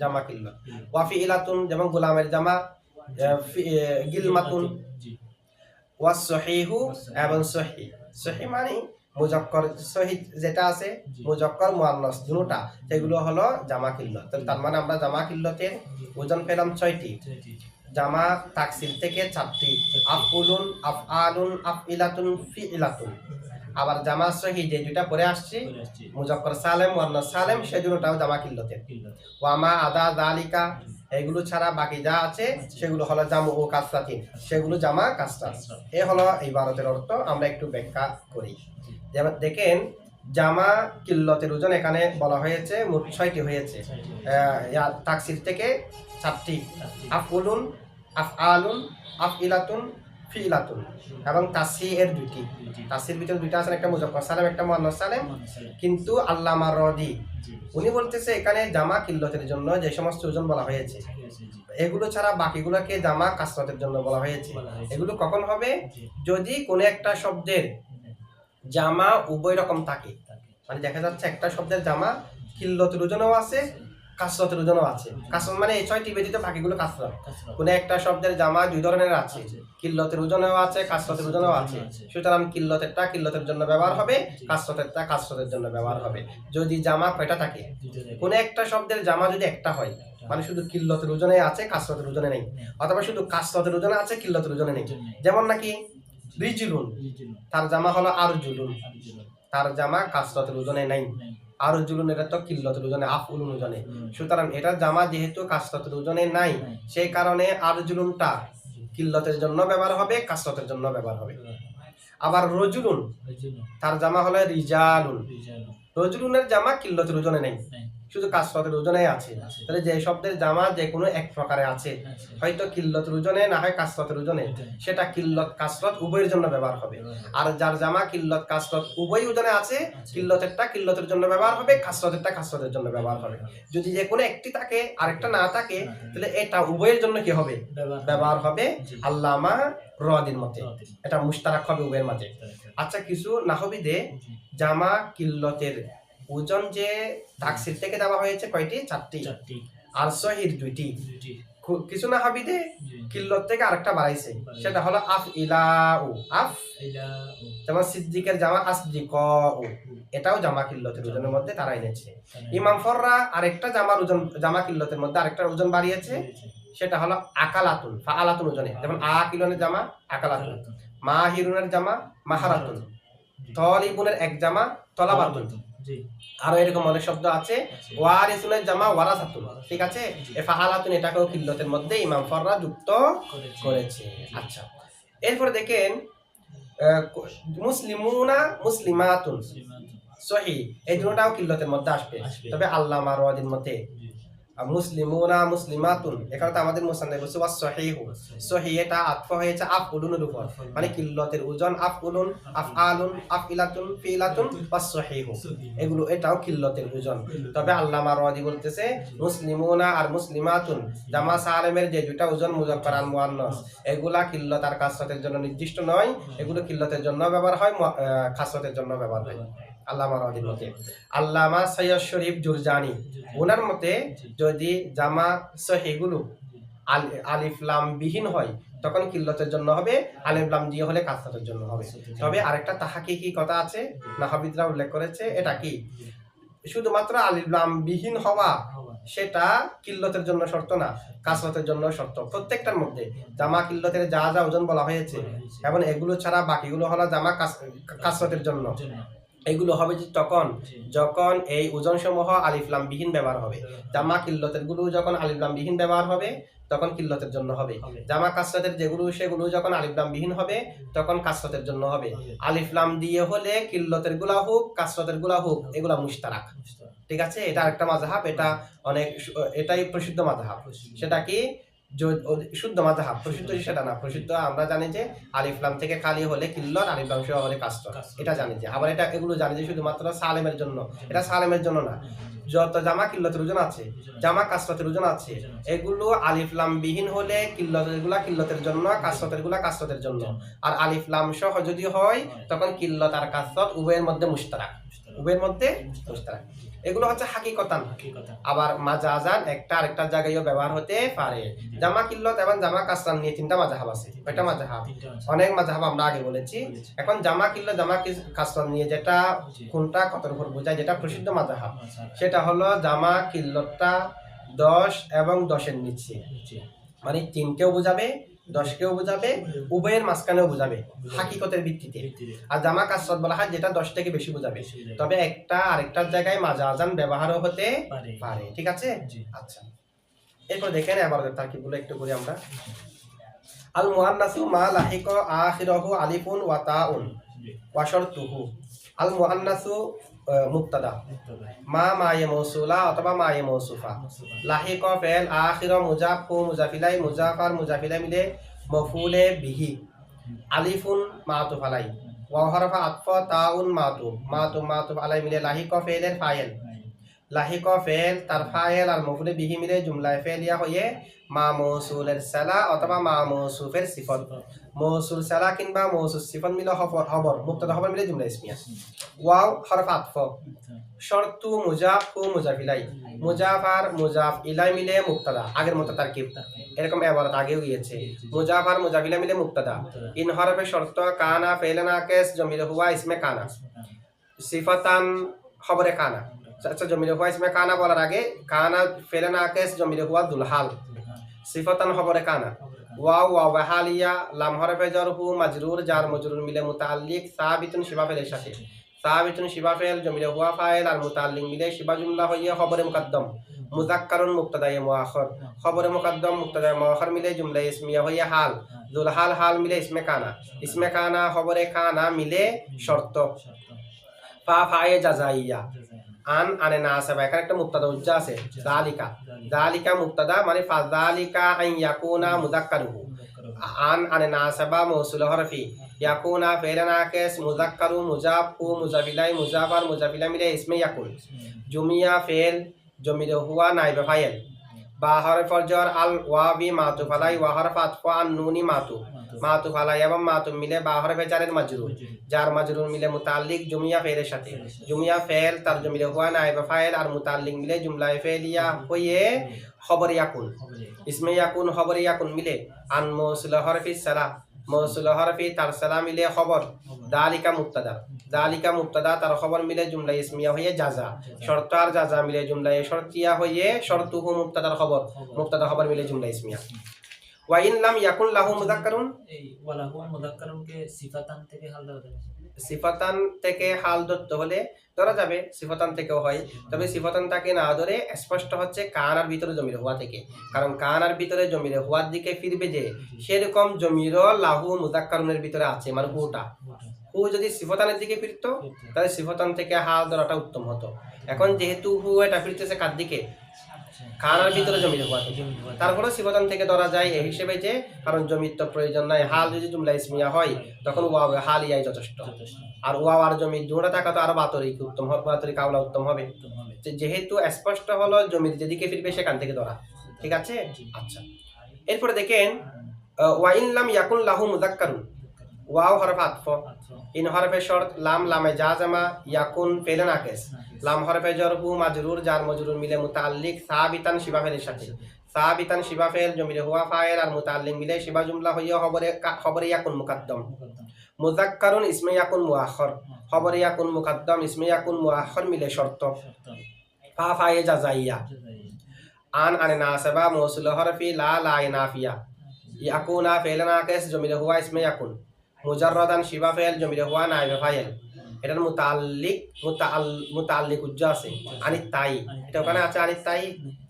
জামা কিল্লত। ওয়া ফিইলাতুন যেমন গোলামের জামা গিলমাতুন। ওয়া সহিহু এবং সহি, সহি মানে মুজাক্কর, সহি যেটা আছে মুজাক্কর মুআন্নাস দুটোটা, সেগুলো হলো জামা কিল্লত। তার মানে আমরা জামা কিল্লতের ওজন পেলাম 6টি, জামা তাকসির থেকে 4টি, আফউলুন, আফআলুন, আফইলাতুন, ফিইলাতুন। আবার জামা সহি যে দুইটা পরে আসছে মুজাক্কর সালেম, মুআন্নাস সালেম, সেই দুটোটাও জামা কিল্লতের। ওয়া মা আদা যালিকা, এগুলো ছাড়া বাকি যা আছে সেগুলো হলো জামু ও কাসরাতিন, সেগুলো জামা কাসরাত। এ হলো এই ইবারতের অর্থ। আমরা একটু ব্যাখ্যা করি। যেমন দেখেন জামা কিল্লতের ওজন এখানে বলা হয়েছে মোট 6টি হয়েছে, তাকসির থেকে 4টি, আফউলুন, আফআলুন, আফইলাতুন, ফিলাতুন এবং তাসি এর দুইটি, তাসির ভিতরে দুইটা আছে, একটা মুজাক্কার সালেম একটা মুয়ান্নাস সালেম। কিন্তু আল্লামা রদি উনি বলতেছে এখানে জামা কিল্লতের জন্য যে সমস্ত ওজন বলা হয়েছে এগুলো ছাড়া বাকিগুলোকে জামা কাসরতের জন্য বলা হয়েছে। এগুলো কখন হবে? যদি কোনো একটা শব্দের জামা উভয় রকম থাকে, মানে দেখা যাচ্ছে একটা শব্দের জামা কিল্লতের ওজনও আছে কাসরতের ওজনও আছে। কাসরত মানে এই ছয়টি ব্যতীত বাকিগুলো কাসরত। কোনো একটা শব্দের জামা দুই ধরনের আছে, কিল্লতের ওজনও আছে কাসরতের ওজনও আছে, সুতরাং কিল্লতেরটা কিল্লতের জন্য ব্যবহার হবে, কাসরতেরটা কাসরতের জন্য ব্যবহার হবে। যদি জামা কয়টা থাকে, কোনো একটা শব্দের জামা যদি একটা হয় মানে শুধু কিল্লতের ওজনে আছে কাসরতের ওজনে নেই, অথবা শুধু কাসরতের ওজনে আছে কিল্লতের ওজনে নেই। যেমন নাকি রিজুলুন, তার জামা হলো আরজুলুন, তার জামা কাসরতের ওজনে নাই। আরজুলুন এটা তো কিল্লতের ওজনে আফউলুন ওজনে, সুতরাং এটার জামা যেহেতু কাসরতের ওজনে নাই সেই কারণে আরজুলুনটা কিল্লতের জন্য ব্যবহার হবে, কাসরতের জন্য ব্যবহার হবে। আবার রজুলুন তার জামা হলো রিজালুন, রজুলুনের জামা কিল্লতের ওজনে নেই, শুধু কাসরতের ওজনে আছে। তাহলে যে শব্দের জামা যে কোনো এক প্রকারে আছে, হয়তো কিল্লতের ওজনে না হয় কাসরতের ওজনে, সেটা কিল্লত কাসরত উভয়ের জন্য ব্যবহার হবে। আর যার জামা কিল্লত কাসরত উভয় ওজনে আছে, কিল্লতেরটা কিল্লতের জন্য ব্যবহার হবে, কাসরতেরটা কাসরতের জন্য ব্যবহার হবে। যদি যে কোনো একটি থাকে আরেকটা না থাকে তাহলে এটা উভয়ের জন্য কি হবে? ব্যবহার হবে আল্লামা রদির মতে, এটা মুশতারাক হবে উভয়ের মাঝে। আচ্ছা, কিছু নাহবিদে জামা কিল্লতের ওজন যে তাকসির থেকে দেওয়া হয়েছে কয়টি? চারটি, আর সহির দুইটি। কিছু নাহবিদে কিল্লত থেকে আরেকটা বাড়াইছে, সেটা হলো আফ ইলাউ, আফ যেমন সিদ্দিকের জামা আসদিকাউ, এটাও জামা কিল্লতের ওজনের মধ্যে তারা এনেছে। ইমাম ফররা আরেকটা জামা কিল্লতের মধ্যে আরেকটা ওজন বাড়িয়েছে, সেটা হলো আকালাতুন, ফাআলাতুন ওজনে। যেমন আকিলনের জামা আকালাতুন, মাহিরুনের জামা মাহারাতুন, তলিবুনের এক জামা তলাবাতুন, আরো এরকম অনেক শব্দ আছে। ওয়ারিসুনের জামা ওয়ারাসাতুন, ঠিক আছে। এই ফাআলাতুন এটাকেও কিল্লতের মধ্যে ইমাম ফররা যুক্ত করেছে। আচ্ছা, এরপরে দেখেন মুসলিমুনা মুসলিমাতুন সহিহ, এই দুটোটাও কিল্লতের মধ্যে আসবে, তবে আল্লামা রওয়াদির মতে মুসলিমুনা মুসলিমাতুন এখানে তো আমাদের মুসান্নাফ বলছে ওয়াস সহিহু, সহিহ এটা আতফ হয়েছে আফউলুনের উপর, মানে কিল্লতের ওজন আফউলুন, আফআলুন, আফইলাতুন, ফিলাতুন ওয়াস সহিহু, এগুলো এটাও কিল্লতের ওজন। তবে আল্লামা রওয়াদি বলতেছে মুসলিমুনা আর মুসলিমাতুন জামা সালেমের যে দুইটা ওজন মুযাক্কার আর মুআন্নাস, এগুলা কিল্লত আর কাসরতের জন্য নির্দিষ্ট নয়, এগুলো কিল্লতের জন্য ব্যবহার হয়, কাসরতের জন্য ব্যবহার হয়। আল্লামা রওয়াদির মতে। আল্লামা সৈয়দ শরীফ জুরজানি ওনার মতে যদি জামা সহিগুলো আলিফ লাম বিহীন হয় তখন কিল্লতের জন্য হবে, আলিফ লাম দিয়ে হলে কাসরতের জন্য হবে। তবে আরেকটা তাহাকিকি কথা আছে, নাহবিদরা উল্লেখ করেছে, এটা কি শুধুমাত্র আলিফ লাম বিহীন হওয়া সেটা কিল্লতের জন্য শর্ত না, কাসরতের জন্য শর্ত। প্রত্যেকটার মধ্যে জামা কিল্লতের যা যা ওজন বলা হয়েছে এবং এগুলো ছাড়া বাকিগুলো হলো জামা কাসরতের জন্য, এগুলো হবে তখন যখন এই ওজন সমূহ আলিফ লাম বিহীন ব্যবহার হবে। জামা কিল্লতের গুলো যখন আলিফ লাম বিহীন ব্যবহার হবে তখন কিল্লতের জন্য হবে। জামা কাসরতের যেগুলো সেগুলো যখন আলিফ লাম বিহীন হবে তখন কাসরতের জন্য হবে। আলিফ লাম দিয়ে হলে কিল্লতের গুলা হোক কাসরতের গুলা হোক এগুলা মুশতারাক, ঠিক আছে। এটা আরেকটা মাযহাব, এটা এটাই প্রসিদ্ধ মাযহাব। সেটা কি শুদ্ধ মাযহাব, প্রসিদ্ধ সেটা না, প্রসিদ্ধ আমরা জানি যে আলিফ লাম থেকে খালি হলে কিল্লত, আলিফ লাম সহ হলে কাসর, এটা জানি যে। আবার এটা এগুলো জানি যে শুধুমাত্র সালেমের জন্য, এটা সালেমের জন্য না। যত জামা কিল্লতের ওজন আছে, জামা কাসরতের ওজন আছে, এগুলো আলিফ লাম বিহীন হলে কিল্লতের গুলা কিল্লতের জন্য, কাসরতের গুলা কাসরতের জন্য। আর আলিফ লাম সহ যদি হয় তখন কিল্লত আর কাসরত উভয়ের মধ্যে মুশতারাক, উভয়ের মধ্যে মুশতারাক। এগুলো হচ্ছে হাকিকতান। আবার মাজাজান একটা আরেকটা জায়গায়ও ব্যবহার হতে পারে। জামা কিল্লত এবং জামা কাসরান নিয়ে তিনটা মাযহাব আছে। কয়টা মাযহাব? অনেক মাযহাব আমরা আগে বলেছি। এখন জামা কিল্লত জামা কাসরান নিয়ে যেটা কোনটা কতর উপর বোঝায়, যেটা প্রসিদ্ধ মাযহাব সেটা হলো জামা কিল্লতটা 10 এবং 10-এর নিচে, মানে 3কেও বোঝাবে 10কেও বোঝাবে, উভয়ের মাঝখানেও বোঝাবে হাকিকতের ভিত্তিতে। আর জামা কাসরত বলা হয় যেটা 10 থেকে বেশি বোঝাবে, তবে একটা আরেকটার জায়গায় মাজাজান ব্যবহারও হতে পারে, ঠিক আছে। আচ্ছা, এরপর দেখেন আবার তারকিবগুলো একটু করি আমরা। আল মুআন্নাসু মা লাহিকা আখিরাহু আলিফুন ওয়া তাউন ওয়া শারতুহু। আল মুআন্নাসু মুবতাদা, মা মায়ে মৌসুলা অথবা মায়ে মৌসুফা, লাহিকা ফেল, আখিরা মুজাফ, মুজাফিলাই, মুজাফার মুজাফিলাই মিলে মফুলে বিহি, আলিফুন মাতুফ আলাই, ওয়াও হরফ আতফ, তাউন মাতুফ আলাই মিলে লাহিক ফেলের ফাইল, লাহিক ফেল তার ফাইল আর মফুলে বিহি মিলে জুমলায় ফেলিয়া হয়ে মা মৌসুলের সালা অথবা মা মৌসুফের সিফত, মৌসুল সালা কিংবা মৌসুল সিফত মিলে খবর মুক্তাদা খবর মিলে জুমলা ইসমিয়া। ওয়াও হরফ আতফ, শর্তু মুজাফ ও মুজাফ ইলাই, মুজাফ আর মুজাফ ইলাই মিলে মুক্তাদা, আগের মতো তারকিব, এরকম এবারত আগেও গিয়েছে। মুজাফ আর মুজাফ ইলাই মিলে মুক্তাদা। ইন হরফে শর্ত কানা ফেলে নাকিস জমির হুয়া ইসমে কানা, সিফাতান খবরে কানা। আচ্ছা, জমির হুয়া ইসমে কানা বলার আগে কানা ফেলে নাকিস জমির হুয়া দুলহাল, সিফাতান খবরে কানা। ওয়াও ওয়াও হালিয়া, লাম হরফে জরহু মাজরুর জার মজরুর মিলে মুতাআল্লিক সাবিতুন শিবা ফেলের সাথে, সাবিতুন শিবা ফেল জমির হুয়া ফাইল আর মুতাআল্লিক মিলে শিবা জুমলা হইয়া খবরে মুকদ্দম, মুযাক্কারুন মুক্তাদায়ে মুআখার, খবরে মুকদ্দম মুক্তাদায়ে মুআখার মিলে জুমলা ইসমিয়া হইয়া হাল, দুলহাল হাল মিলে ইসমে কানা খবরে কানা মিলে শর্ত। ফা ফায়ে জাযাইয়া, আন আনে নাসাবা, এখানে একটা মুক্তাদা উজ্জা আছে, যালিকা মুক্তাদা মানে ফাযালিকা আন ইয়াকুনা মুযাক্কারুহু, আন আনে নাসাবা মৌসুল হরফি, ইয়াকুনা ফেলে নাকিস, মুযাক্কারু মুজাফ ও মুজাফ ইলাই, মুজাফ আর মুজাফ ইলাই মিলে ইসমে ইয়াকুন, জুমিয়া ফেল জমির হুয়া নাইবে ফাইল, বা হরফ জর আল ওয়াবি মাতুফ আলাই, ওয়া হরফ আতফ আন নুনি মাতুফ আলাই এবং মাতুফ মিলে বা হরফে জারের মাজরুর, জার মাজরুর মিলে মুতাআল্লিক জুমিয়া ফেলের সাথে, জুমিয়া ফেল তার জমির হুয়া নাইবে ফাইল আর মুতাআল্লিক মিলে জুমলায়ে ফেলিয়া হয়ে খবর ইয়াকুন, ইসমে ইয়াকুন খবর ইয়াকুন মিলে আন মৌসুল হরফি সালা, মৌসুল হরফি তার সালা মিলে খবর, যালিকা মুক্তাদা তার খবর মিলে জুমলা ইসমিয়া হয়ে জাযা, শর্ত আর জাযা মিলে জুমলা শর্তিয়া হয়ে শর্তুহু মুক্তাদার খবর, মুক্তাদা খবর মিলে জুমলা ইসমিয়া। ওয়া ইন লাম ইয়াকুন লাহু মুযাক্কারুন, এই ওয়া লাহু মুযাক্কারুন কে সিফাতান থেকে হাল দেওয়া যাবে, সিফাতান থেকে হাল ধরতে হলে ধরা যাবে, সিফাতান থেকেও হয়, তবে সিফাতান তাকে না ধরে স্পষ্ট হচ্ছে কানার ভিতরে জমির হুয়া থেকে, কারণ কানার ভিতরে জমির হুয়ার দিকে ফিরবে যে সেরকম জমির লাহু মুযাক্কারুনের ভিতরে আছে মানে হুটা, হু যদি সিফতানের দিকে ফিরতো তাহলে সিফতান থেকে হাল ধরাটা উত্তম হতো। এখন যেহেতু হু এটা ফিরতেছে কার দিকে, কানার ভিতরে জমির হুয়া থেকে, তারপরে সিফতান থেকে ধরা যায় এই হিসেবে যে কারণ জমির তো প্রয়োজন নাই, হাল যদি জুমলা ইসমিয়া হয় তখন ওয়া হাল ইয়াই যথেষ্ট, আর ওয়া আর জমির জোড়া থাকা তো আরো বাতরিক উত্তম হবে, বাতরিক আওলা উত্তম হবে, যেহেতু স্পষ্ট হলো জমির যেদিকে ফিরবে সেখান থেকে ধরা, ঠিক আছে। আচ্ছা, এরপরে দেখেন ওয়া ইন লাম ইয়াকুন লাহু মুযাক্কারুন, ওয়াও হরফ আতফ, ইন হরফে শর্ত, লাম লামে জাযমা, ইয়াকুন ফেলে নাকিস, লাম হরফে জরহু মাজরুর জার মজরুর মিলে মুতাআল্লিক সাবিতান শিবা ফেলের সাথে, সাবিতান শিবা ফেল জমির হুয়া ফাইল আর মুতাআল্লিক মিলে শিবা জুমলা হইয়া খবরে ইয়াকুন মুকদ্দম, মুযাক্কারুন ইসমে ইয়াকুন মুআখার, খবরে ইয়াকুন মুকদ্দম ইসমে ইয়াকুন মুআখার মিলে শর্ত। ফা ফায়ে জাযাইয়া, আন আনে নাসাবা মৌসুল হরফি লা নাফিয়া, ইয়াকুনা ফেলে নাকিস জমির হুয়া ইসমে ইয়াকুন, মুজাররাদান শিবা ফেল জমির হুয়া নাইবে ফাইল, এটার মুতাআল্লিক উজ্জা আছে আনিত তাই, এটা ওখানে আছে আনিত তাই।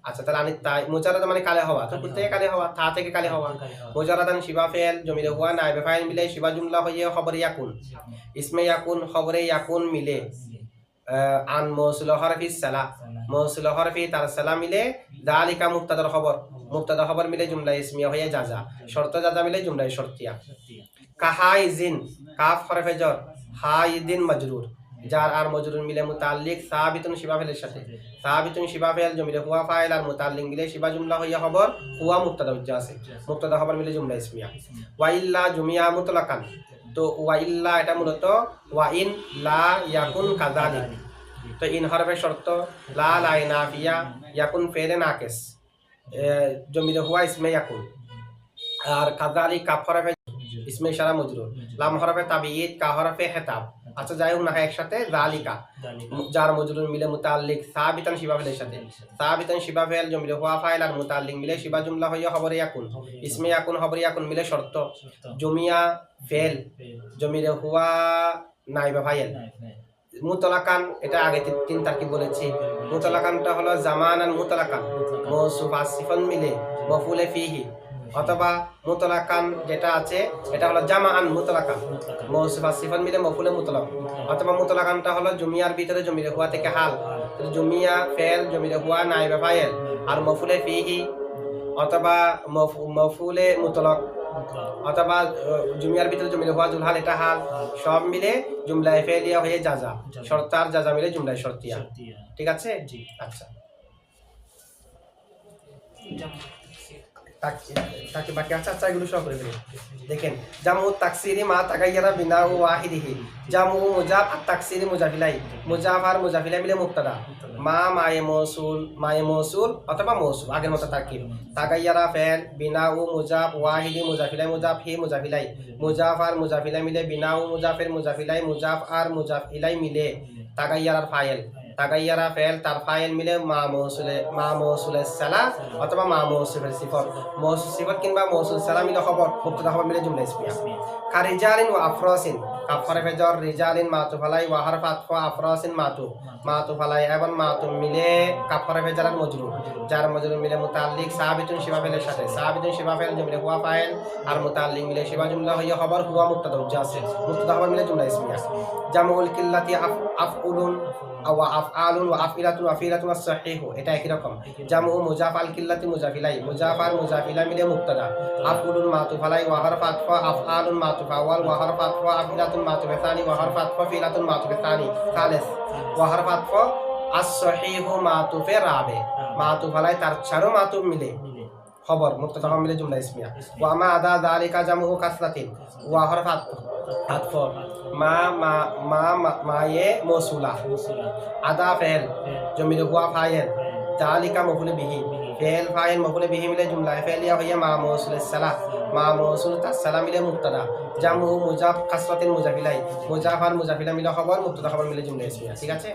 আচ্ছা, তাহলে আনিত তাই মুজাররাদ মানে কালে হওয়া, তো কোথা থেকে কালে হওয়া, থা থেকে কালে হওয়া, মুজাররাদান শিবা ফেল জমির হুয়া নাইবে ফাইল মিলে শিবা জুমলা হয়ে খবর ইয়াকুন, ইসমে ইয়াকুন খবরে ইয়াকুন মিলে আন মৌসুল হরফি সালা, মৌসুল হরফি তার সালা মিলে যালিকা মুক্তাদার খবর, মুক্তাদা খবর মিলে জুমলা ইসমিয়া হয়ে জাযা, শর্ত জাযা মিলে জুমলা শর্তিয়া। কাহাইজিন, কাফ হরফে জর, হাইদিন মাজরুর, জার আর মজরুর মিলে মুতাআল্লিক সাবিতুন শিবা ফেলের সাথে, সাবিতুন শিবা ফেল জমির হুয়া ফাইল আর মুতাআল্লিক মিলে শিবা জুমলা হইয়া খবর হুয়া মুক্তাদা উজ্জা আছে, মুক্তাদা খবর মিলে জুমলা ইসমিয়া। ওয়া ইল্লা জুমিয়া মুতলাকান, তো ওয়া ইল্লা এটা মূলত ওয়া ইন লা ইয়াকুন কাযালিক, তো ইন হরফে শর্ত, লা নাফিয়া, ইয়াকুন ফেলে নাকিস, জমির হুয়া ইসমে ইয়াকুন, আর কাযালিক কাফ হরফে ইসমে ইশারা মজরুর, লাম হরফে তাবিয়ীদ, কা হরফে খিতাব। আচ্ছা, যাই হোক না একসাথে যালিকা জার মজরুর মিলে মুতাআল্লিক সাবিতান শিবা ফেলের সাথে, সাবিতান শিবা ফেল জমির হুয়া ফাইল আর মুতাআল্লিক মিলে শিবা জুমলা হইয়া খবরে ইয়াকুন, ইসমে ইয়াকুন খবরে ইয়াকুন মিলে শর্ত, জমিয়া ফেল জমির হুয়া নাইবা ফাইল, মুতলাকান এটা আগে তিন তারকিব বলেছি, মুতলাকানটা হলো জামানান মুতলাকান, মৌসুফ আর সিফাত মিলে মফউলে ফিহি, অথবা মুতলাকান যেটা আছে এটা হলো জামাআন মুতলাকান, মৌসুফ আর সিফাত মিলে মফউলে মুতলাক, অথবা মুতলাকানটা হলো জুমিয়ার ভিতরে জমির হুয়া থেকে হাল, জুমিয়া ফেল জমির হুয়া নাইবে ফাইল আর মফউলে ফিহি অথবা মফুলে মুতলক অথবা জুমিয়ার ভিতরে জমিলে হওয়া জুলহাল এটা হাল সব মিলে জুমলায় ফেলিয়া হয়ে যাজা শর্তার যাজা মিলে জুমলায় শর্তিয়া ঠিক আছে জি আচ্ছা তাকে বাকি আচ্ছা আচ্ছা এগুলো সব করে ফেলি দেখেন জামু তাকসিরি মা তাগাইয়ারা বিনাউ ওয়াহিদিহি জামু মুজাফ আর তাকসিরি মুজাফিলাই মুজাফ আর মুজাফিলাই মিলে মুক্তাদা মা মায়ে মৌসুল অথবা মৌসুল আগের মতো তাকিব তাগাইয়ারা ফেল বিনাউ মুজাফ ওয়াহিদি মুজাফিলাই মুজাফ হি মুজাফিলাই মুজাফ আর মুজাফিলাই মিলে বিনাউ মুজাফের মুজাফিলাই মুজাফ আর মুজাফিলাই মিলে তাগাইয়ারার ফাইল তাগাইয়ারা ফেল তার ফাইল মিলে মা মৌসুলের সালা অথবা মা মৌসুলের সিফত মৌসুল সিফত কিংবা মৌসুল সালা মিলে খবর মুবতাদা খবর মিলে জুমলা ইসমিয়া কারিজালিন ওয়া আফরাসিন কাফারে ফেজর রিজালিন মাতু ফালাই ওয়া হারফাত ফা আফরাসিন মাতু ফালাই এবং মাতু মিলে কাফারে ফেজরাত মজরুর যার মজরুর মিলে মুতাল্লিক সাবিতুন শিবা ফেলের সাথে সাবিতুন শিবা ফেল মিলে হুয়া ফাইল আর মুতাল্লিক মিলে শিবা জুমলা হইয়া খবর হুয়া মুবতাদা জাসে মুবতাদা খবর মিলে জুমলা ইসমিয়া জামউল কিল্লাতি আফউলুন ওয়া আফআলুন ওয়া আফইলাতুন ওয়া ফিলাতুন সাহিহু এটা একই রকম জামউ মুজাফ আল কিল্লাতি মুজাফিলাই মুজাফ আর মুজাফিলা মিলে মুবতাদা আফউলুন মাতুফ আলাই ওয়া হারফাত ফা আফআলুন মাতুফ আওয়াল ওয়া হারফাত ফা আফইলাতুন মাতুফ তানি ওয়া হারফাত ফা ফিলাতুন মাতুফ তানি খালিস ওয়া হারফাত ফা as-sahihu মাতুফ রাবে মাতুফ আলাই তার চারো মাতুফ মিলে খবর মুবতাদা মিলে জুমলা ইসমিয়া ওয়া মা আদা যালিকা জামউ কাসরাতিন ওয়া হারফাত আতফ মায়ে মৌসুলা আদা ফেল জমিলে হুয়া ফাইল যালিকা মফুলে বিহি ফেল ফাইল মফুলে বিহি মিলে জুমলা ফেলিয়া হইয়া মা মৌসুলের সালা মা মৌসুল তার সালা মিলে মুবতাদা জামু মুজাফ কাসরাতিন মুজাফিলাই মুজাফ আর মুজাফিলা মিলে খবর মুবতাদা খবর মিলে জুমলা ইসমিয়া ঠিক আছে